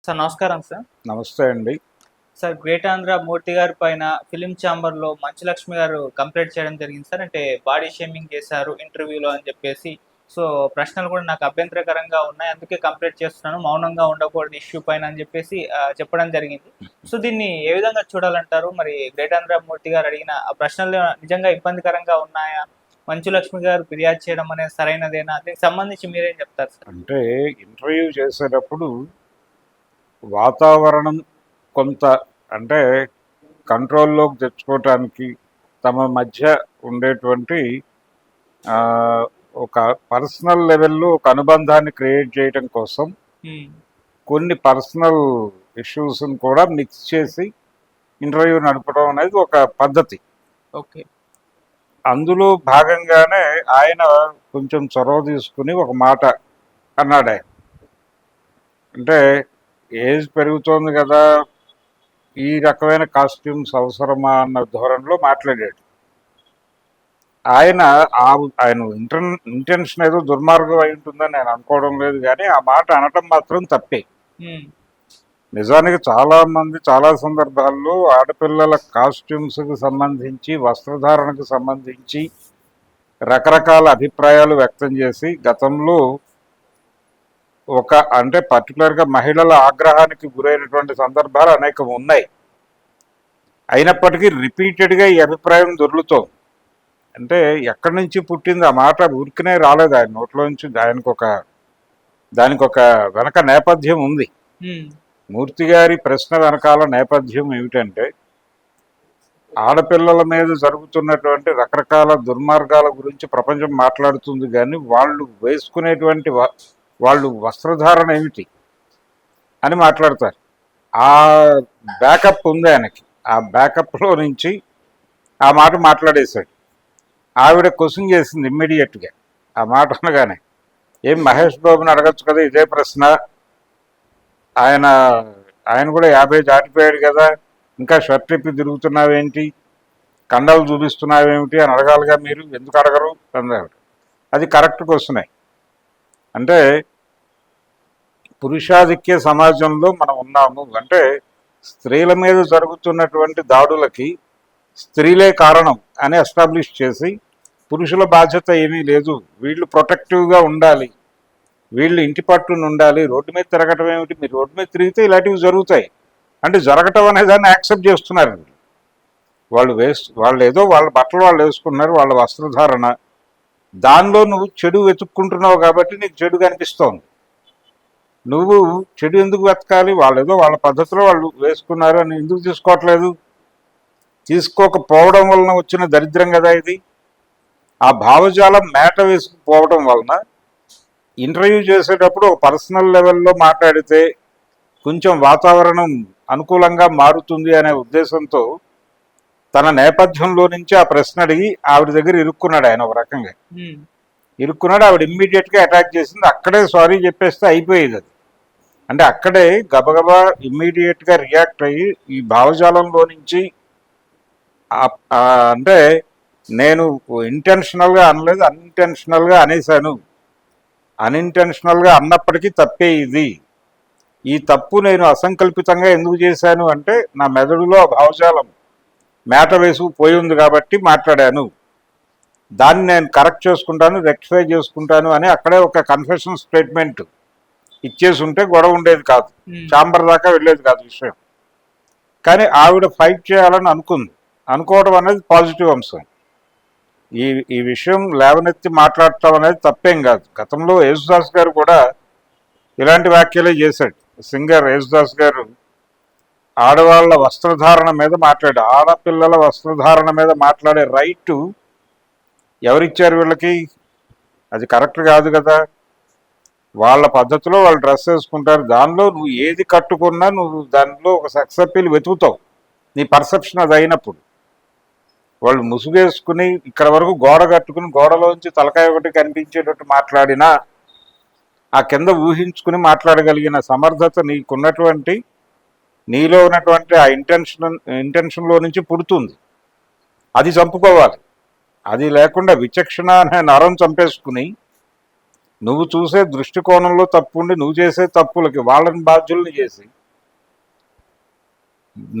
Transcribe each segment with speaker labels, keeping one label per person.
Speaker 1: Sir నమస్కారం sir.
Speaker 2: నమస్తే అండి.
Speaker 1: సార్ 'గ్రేట్ ఆంధ్ర' మూర్తి గారి పైన ఫిల్మ్ ఛాంబర్‌లో మంచు లక్ష్మి గారు కంప్లెయింట్ చేయడం జరిగింది సార్. అంటే బాడీ షేమింగ్ చేశారు ఇంటర్వ్యూలో అని చెప్పేసి. సో, ప్రశ్నలు కూడా నాకు అభ్యంతరకరంగా ఉన్నాయి. అందుకే కంప్లెయింట్ చేస్తున్నాను. మౌనంగా ఉండకూడదు ఇష్యూ పైన అని చెప్పేసి చెప్పడం జరిగింది. సో, దీన్ని ఏ విధంగా చూడాలంటారు? మరి 'గ్రేట్ ఆంధ్ర' మూర్తి గారు అడిగిన ఆ ప్రశ్నలు నిజంగా ఇబ్బందికరంగా ఉన్నాయా? మంచు లక్ష్మి గారు ఫిర్యాదు చేయడం అనేది సరైనదేనా? దీనికి సంబంధించి మీరేం చెప్తారు సార్?
Speaker 2: అంటే ఇంటర్వ్యూ చేసేటప్పుడు వాతావరణం కొంత అంటే కంట్రోల్లోకి తెచ్చుకోవటానికి తమ మధ్య ఉండేటువంటి ఒక పర్సనల్ లెవెల్లో ఒక అనుబంధాన్ని క్రియేట్ చేయడం కోసం కొన్ని పర్సనల్ ఇష్యూస్ని కూడా మిక్స్ చేసి ఇంటర్వ్యూ నడపడం అనేది ఒక పద్ధతి.
Speaker 1: ఓకే.
Speaker 2: అందులో భాగంగానే ఆయన కొంచెం చొరవ తీసుకుని ఒక మాట అన్నాడు ఆయన. అంటే ఏజ్ పెరుగుతోంది కదా, ఈ రకమైన కాస్ట్యూమ్స్ అవసరమా అన్న ధోరణిలో మాట్లాడాడు. ఆయన ఆయన ఇంటెన్షన్ ఏదో దుర్మార్గం అయి ఉంటుందని నేను అనుకోవడం లేదు, కానీ ఆ మాట అనటం మాత్రం తప్పే. నిజానికి చాలామంది చాలా సందర్భాల్లో ఆడపిల్లల కాస్ట్యూమ్స్కి సంబంధించి వస్త్రధారణకు సంబంధించి రకరకాల అభిప్రాయాలు వ్యక్తం చేసి గతంలో అంటే పర్టికులర్గా మహిళల ఆగ్రహానికి గురైనటువంటి సందర్భాలు అనేకం ఉన్నాయి. అయినప్పటికీ రిపీటెడ్గా ఈ అభిప్రాయం దొర్లుతోంది. అంటే ఎక్కడి నుంచి పుట్టింది ఆ మాట? ఊరికనే రాలేదు ఆయన నోట్లో నుంచి. దానికి ఒక వెనక నేపథ్యం ఉంది. మూర్తి గారి ప్రశ్న వెనకాల నేపథ్యం ఏమిటంటే, ఆడపిల్లల మీద జరుగుతున్నటువంటి రకరకాల దుర్మార్గాల గురించి ప్రపంచం మాట్లాడుతుంది, కానీ వాళ్ళు వేసుకునేటువంటి వాళ్ళు వస్త్రధారణ ఏమిటి అని మాట్లాడతారు. ఆ బ్యాకప్ ఉంది ఆయనకి. ఆ బ్యాకప్లో నుంచి ఆ మాట మాట్లాడేశాడు. ఆవిడ క్వశ్చన్ చేసింది ఇమ్మీడియట్గా ఆ మాట అనగానే. ఏం మహేష్ బాబుని అడగచ్చు కదా ఇదే ప్రశ్న, ఆయన కూడా 50 దాటిపోయాడు కదా, ఇంకా షర్ట్ తిప్పి తిరుగుతున్నావేంటి, కండలు చూపిస్తున్నావేమిటి అని అడగాలిగా, మీరు ఎందుకు అడగరు అన్నాడు. అది కరెక్ట్ క్వశ్చనే. అంటే పురుషాధిక్య సమాజంలో మనం ఉన్నాము. అంటే స్త్రీల మీద జరుగుతున్నటువంటి దాడులకి స్త్రీలే కారణం అని ఎస్టాబ్లిష్ చేసి, పురుషుల బాధ్యత ఏమీ లేదు, వీళ్ళు ప్రొటెక్టివ్గా ఉండాలి, వీళ్ళు ఇంటి పట్టును ఉండాలి, రోడ్డు మీద తిరగటం ఏమిటి, మీరు రోడ్డు మీద తిరిగితే ఇలాంటివి జరుగుతాయి అంటే జరగటం అనే దాన్ని యాక్సెప్ట్ చేస్తున్నారు. వాళ్ళు ఏదో వాళ్ళ బట్టలు వాళ్ళు వేసుకున్నారు, వాళ్ళ వస్త్రధారణ, దానిలో నువ్వు చెడు వెతుక్కుంటున్నావు కాబట్టి నీకు చెడు కనిపిస్తోంది. నువ్వు చెడు ఎందుకు వెతకాలి? వాళ్ళు ఏదో వాళ్ళ పద్ధతిలో వాళ్ళు వేసుకున్నారు అని ఎందుకు తీసుకోవట్లేదు? తీసుకోకపోవడం వలన వచ్చిన దరిద్రం కదా ఇది. ఆ భావజాలం మేట వేసుకుపోవడం వలన ఇంటర్వ్యూ చేసేటప్పుడు ఒక పర్సనల్ లెవెల్లో మాట్లాడితే కొంచెం వాతావరణం అనుకూలంగా మారుతుంది అనే ఉద్దేశంతో తన నేపథ్యంలో నుంచి ఆ ప్రశ్న అడిగి ఆవిడ దగ్గర ఇరుక్కున్నాడు ఆయన. ఒక రకంగా ఇరుక్కున్నాడు. ఆవిడ ఇమ్మీడియట్గా అటాక్ చేసింది. అక్కడే సారీ చెప్పేస్తే అయిపోయేది అది. అంటే అక్కడే గబగబా ఇమ్మీడియట్గా రియాక్ట్ అయ్యి ఈ భావజాలంలో నుంచి అంటే నేను ఇంటెన్షనల్గా అనలేదు, అన్ఇంటెన్షనల్గా అనేసాను, అన్ఇంటెన్షనల్గా అన్నప్పటికీ తప్పే ఇది. ఈ తప్పు నేను అసంకల్పితంగా ఎందుకు చేశాను అంటే నా మెదడులో ఆ భావజాలం మేట వేసుకుపోయి ఉంది కాబట్టి మాట్లాడాను, దాన్ని నేను కరెక్ట్ చేసుకుంటాను, రెక్టిఫై చేసుకుంటాను అని అక్కడే ఒక కన్ఫెషన్ స్టేట్మెంట్ ఇచ్చేసి ఉంటే గొడవ ఉండేది కాదు, ఛాంబర్ దాకా వెళ్ళేది కాదు విషయం. కానీ ఆవిడ ఫైట్ చేయాలని అనుకోవడం అనేది పాజిటివ్ అంశం. ఈ విషయం లేవనెత్తి మాట్లాడటం అనేది తప్పేం కాదు. గతంలో యేసుదాస్ గారు కూడా ఇలాంటి వ్యాఖ్యలే చేశాడు. సింగర్ యేసుదాస్ గారు ఆడవాళ్ళ వస్త్రధారణ మీద ఆడపిల్లల వస్త్రధారణ మీద మాట్లాడే రైటు ఎవరిచ్చారు వీళ్ళకి? అది కరెక్ట్ కాదు కదా. వాళ్ళ పద్ధతిలో వాళ్ళు డ్రెస్ వేసుకుంటారు, దానిలో నువ్వు ఏది కట్టుకున్నా నువ్వు దానిలో ఒక సెక్స్ అప్పీల్ వెతుకుతావు, నీ పర్సెప్షన్ అది అయినప్పుడు. వాళ్ళు ముసుగేసుకుని ఇక్కడ వరకు గోడ కట్టుకుని గోడలోంచి తలకాయ ఒకటి కనిపించేటట్టు మాట్లాడినా ఆ కింద ఊహించుకుని మాట్లాడగలిగిన సమర్థత నీకున్నటువంటి, నీలో ఉన్నటువంటి ఆ ఇంటెన్షన్లో నుంచి పుడుతుంది. అది చంపుకోవాలి. అది లేకుండా విచక్షణ అనే నరం చంపేసుకుని నువ్వు చూసే దృష్టికోణంలో తప్పు ఉండి నువ్వు చేసే తప్పులకి వాళ్ళని బాధ్యుల్ని చేసి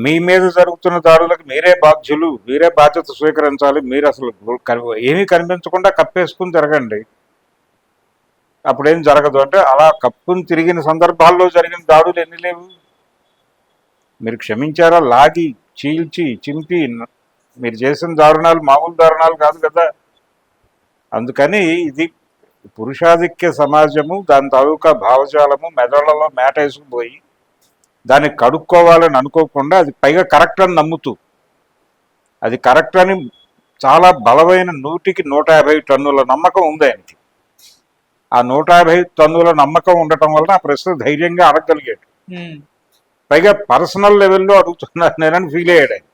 Speaker 2: మీ మీద జరుగుతున్న దాడులకు మీరే బాధ్యులు, మీరే బాధ్యత స్వీకరించాలి. మీరు అసలు ఏమీ కనిపించకుండా కప్పేసుకుని తిరగండి, అప్పుడేం జరగదు. అంటే అలా కప్పుని తిరిగిన సందర్భాల్లో జరిగిన దాడులు ఎన్ని లేవు? మీరు క్షమించారా? లాగి చీల్చి చింపి మీరు చేసిన దారుణాలు మామూలు దారుణాలు కాదు కదా. అందుకని ఇది పురుషాధిక్య సమాజము, దాని తాలూకా భావజాలము మెదళ్లలో మేటేసుకుపోయి దాన్ని కడుక్కోవాలని అనుకోకుండా అది పైగా కరెక్ట్ అని నమ్ముతూ, అది కరెక్ట్ అని చాలా బలమైన 100కి 150 టన్నుల నమ్మకం ఉంది ఆయనకి. ఆ 150 టన్నుల నమ్మకం ఉండటం వలన ఆ ప్రశ్న ధైర్యంగా అడగగలిగాడు. పైగా పర్సనల్ లెవెల్లో అడుగుతున్నాను నేనని ఫీల్ అయ్యాడు ఆయన.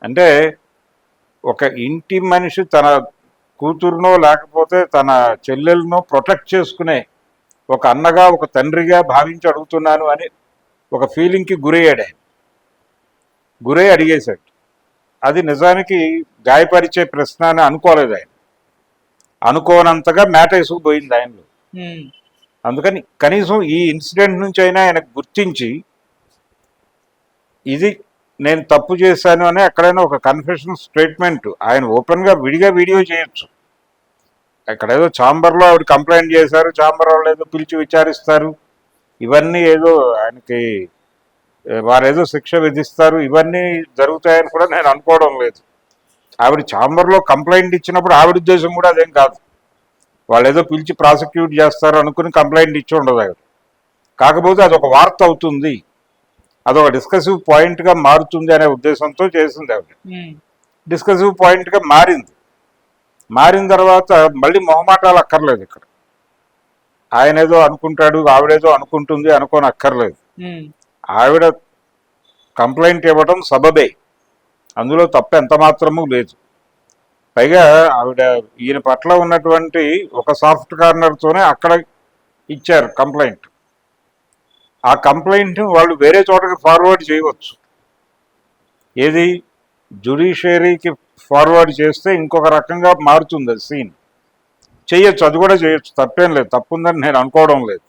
Speaker 2: అంటే ఒక ఇంటి మనిషి తన కూతురునో లేకపోతే తన చెల్లెలనో ప్రొటెక్ట్ చేసుకునే ఒక అన్నగా ఒక తండ్రిగా భావించి అడుగుతున్నాను అని ఒక ఫీలింగ్కి గురయ్యాడు ఆయన. గురై అడిగేశాడు. అది నిజానికి గాయపరిచే ప్రశ్న అని అనుకోలేదు ఆయన. అనుకోనంతగా మ్యాటర్ వేసుకుపోయింది ఆయనలో. అందుకని కనీసం ఈ ఇన్సిడెంట్ నుంచి అయినా ఆయన గుర్తించి ఇది నేను తప్పు చేశాను అని ఎక్కడైనా ఒక కన్ఫెషన్ స్టేట్మెంట్ ఆయన ఓపెన్గా విడిగా వీడియో చేయొచ్చు. ఎక్కడేదో ఛాంబర్లో ఆవిడ కంప్లైంట్ చేశారు, ఛాంబర్ వాళ్ళు ఏదో పిలిచి విచారిస్తారు, ఇవన్నీ ఏదో ఆయనకి వారేదో శిక్ష విధిస్తారు, ఇవన్నీ జరుగుతాయని కూడా నేను అనుకోవడం లేదు. ఆవిడ ఛాంబర్లో కంప్లైంట్ ఇచ్చినప్పుడు ఆవిడ ఉద్దేశం కూడా అదేం కాదు, వాళ్ళు ఏదో పిలిచి ప్రాసిక్యూట్ చేస్తారు అనుకుని కంప్లైంట్ ఇచ్చి ఉండదు ఆవిడ. కాకపోతే అదొక వార్త అవుతుంది, అదొక డిస్కసివ్ పాయింట్గా మారుతుంది అనే ఉద్దేశంతో చేసింది ఆవిడ. డిస్కసివ్ పాయింట్గా మారింది. మారిన తర్వాత మళ్ళీ మొహమాటాలు అక్కర్లేదు. ఇక్కడ ఆయన ఏదో అనుకుంటాడు, ఆవిడేదో అనుకుంటుంది అనుకోని అక్కర్లేదు. ఆవిడ కంప్లైంట్ ఇవ్వడం సబబే, అందులో తప్ప ఎంత మాత్రమూ లేదు. పైగా ఆవిడ ఈయన పట్ల ఉన్నటువంటి ఒక సాఫ్ట్ కార్నర్తోనే అక్కడ ఇచ్చారు కంప్లైంట్. ఆ కంప్లైంట్ వాళ్ళు వేరే చోటకి ఫార్వర్డ్ చేయవచ్చు. ఏది జ్యుడిషియరీకి ఫార్వర్డ్ చేస్తే ఇంకొక రకంగా మారుతుంది అది సీన్. చేయొచ్చు, అది కూడా చేయొచ్చు, తప్పేం లేదు, తప్పుందని నేను అనుకోవడం లేదు.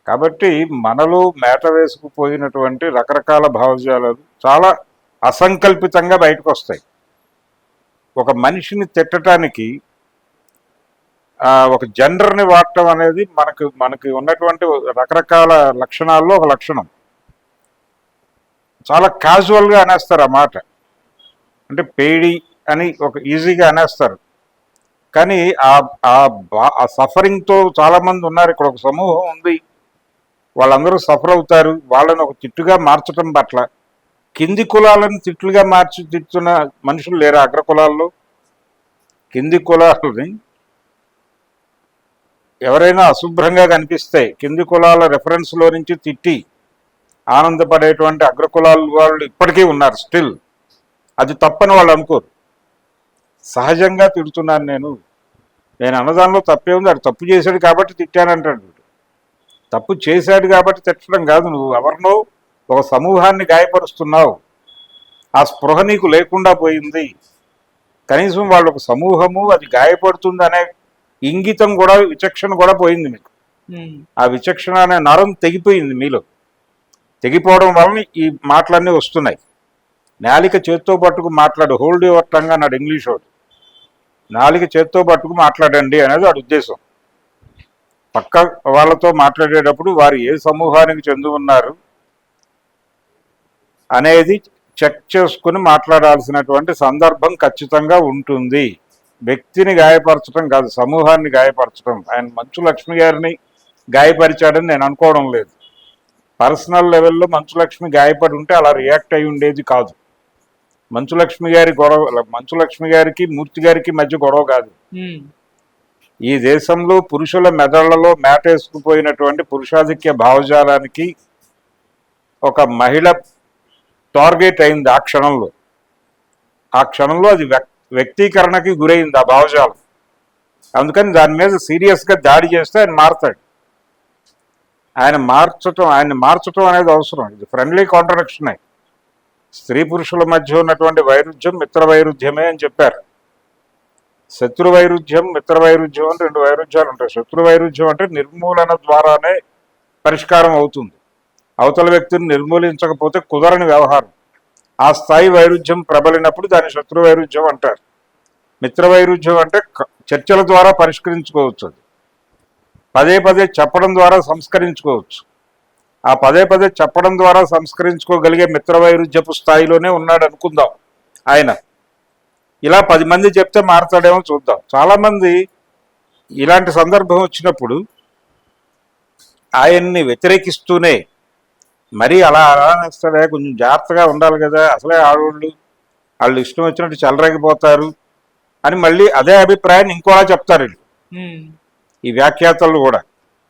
Speaker 2: కాబట్టి మనలో మేట వేసుకుపోయినటువంటి రకరకాల భావజాలాలు చాలా అసంకల్పితంగా బయటకు వస్తాయి. ఒక మనిషిని తిట్టడానికి ఒక జెండర్ని వాడటం అనేది మనకి ఉన్నటువంటి రకరకాల లక్షణాల్లో ఒక లక్షణం. చాలా క్యాజువల్గా అనేస్తారు ఆ మాట, అంటే పేడి అని ఒక ఈజీగా అనేస్తారు. కానీ ఆ సఫరింగ్తో చాలామంది ఉన్నారు. ఇక్కడ ఒక సమూహం ఉంది, వాళ్ళందరూ సఫర్ అవుతారు. వాళ్ళని ఒక తిట్టుగా మార్చడం పట్ల కింది కులాలను తిట్టులుగా మార్చి తిట్టున్న మనుషులు లేరా? అగ్ర కులాల్లో కింది కులాలని ఎవరైనా అశుభ్రంగా కనిపిస్తే కింది కులాల రెఫరెన్స్లో నుంచి తిట్టి ఆనందపడేటువంటి అగ్రకులాల వాళ్ళు ఇప్పటికీ ఉన్నారు స్టిల్. అది తప్పని వాళ్ళు అనుకోరు. సహజంగా తిడుతున్నాను నేను అన్నదానిలో తప్పే ఉంది. అది తప్పు చేశాడు కాబట్టి తిట్టానంటాడు. తప్పు చేశాడు కాబట్టి తిట్టడం కాదు, నువ్వు ఎవరినో ఒక సమూహాన్ని గాయపరుస్తున్నావు. ఆ స్పృహ నీకు లేకుండా పోయింది. కనీసం వాళ్ళు ఒక సమూహము అది గాయపడుతుంది అనే ఇంగితం కూడా, విచక్షణ కూడా పోయింది మీకు. ఆ విచక్షణ అనే నరం తెగిపోయింది మీలో. తెగిపోవడం వలన ఈ మాటలన్నీ వస్తున్నాయి. నాలిక చేత్తో పట్టుకు మాట్లాడు, హోల్డ్ యువర్ టంగ్ అన్నాడు ఇంగ్లీష్ వాడు. నాలిక చేత్తో పట్టుకు మాట్లాడండి అనేది వాడి ఉద్దేశం. పక్క వాళ్ళతో మాట్లాడేటప్పుడు వారు ఏ సమూహానికి చెంది ఉన్నారు అనేది చెక్ చేసుకుని మాట్లాడాల్సినటువంటి సందర్భం ఖచ్చితంగా ఉంటుంది. వ్యక్తిని గాయపరచడం కాదు, సమూహాన్ని గాయపరచడం. ఆయన మంచు లక్ష్మి గారిని గాయపరిచాడని నేను అనుకోవడం లేదు. పర్సనల్ లెవెల్లో మంచు లక్ష్మి గాయపడి ఉంటే అలా రియాక్ట్ అయి ఉండేది కాదు. మంచు లక్ష్మి గారికి మూర్తి గారికి మధ్య గొడవ కాదు. ఈ దేశంలో పురుషుల మెదళ్లలో మేటేసుకుపోయినటువంటి పురుషాధిక్య భావజాలానికి ఒక మహిళ టార్గెట్ అయింది. ఆ క్షణంలో అది వ్యక్తీకరణకి గురైంది ఆ భావజాలం. అందుకని దాని మీద సీరియస్గా దాడి చేస్తే ఆయన మారతాడు. ఆయన్ని మార్చటం అనేది అవసరం. ఇది ఫ్రెండ్లీ కాంట్రడిక్షనే. స్త్రీ పురుషుల మధ్య ఉన్నటువంటి వైరుధ్యం మిత్ర వైరుధ్యమే అని చెప్పారు. శత్రు వైరుధ్యం, మిత్ర వైరుధ్యం అని రెండు వైరుధ్యాలు ఉంటాయి. శత్రు వైరుధ్యం అంటే నిర్మూలన ద్వారానే పరిష్కారం అవుతుంది. అవతల వ్యక్తిని నిర్మూలించకపోతే కుదరని వ్యవహారం. ఆ స్థాయి వైరుధ్యం ప్రబలినప్పుడు దాన్ని శత్రు వైరుధ్యం అంటారు. మిత్ర వైరుధ్యం అంటే చర్చల ద్వారా పరిష్కరించుకోవచ్చు. అది పదే పదే చెప్పడం ద్వారా సంస్కరించుకోవచ్చు. ఆ పదే పదే చెప్పడం ద్వారా సంస్కరించుకోగలిగే మిత్ర వైరుధ్యపు స్థాయిలోనే ఉన్నాడు అనుకుందాం ఆయన. ఇలా 10 మంది చెప్తే మారతాడేమో చూద్దాం. చాలామంది ఇలాంటి సందర్భం వచ్చినప్పుడు ఆయన్ని వ్యతిరేకిస్తూనే మరీ అలా అనేస్తాడే, కొంచెం జాగ్రత్తగా ఉండాలి కదా, అసలే ఆడవాళ్ళు వాళ్ళు ఇష్టం వచ్చినట్టు చెలరేగిపోతారు అని మళ్ళీ అదే అభిప్రాయాన్ని ఇంకోలా చెప్తారు వీళ్ళు,
Speaker 1: ఉమ్,
Speaker 2: ఈ వ్యాఖ్యాతలు కూడా.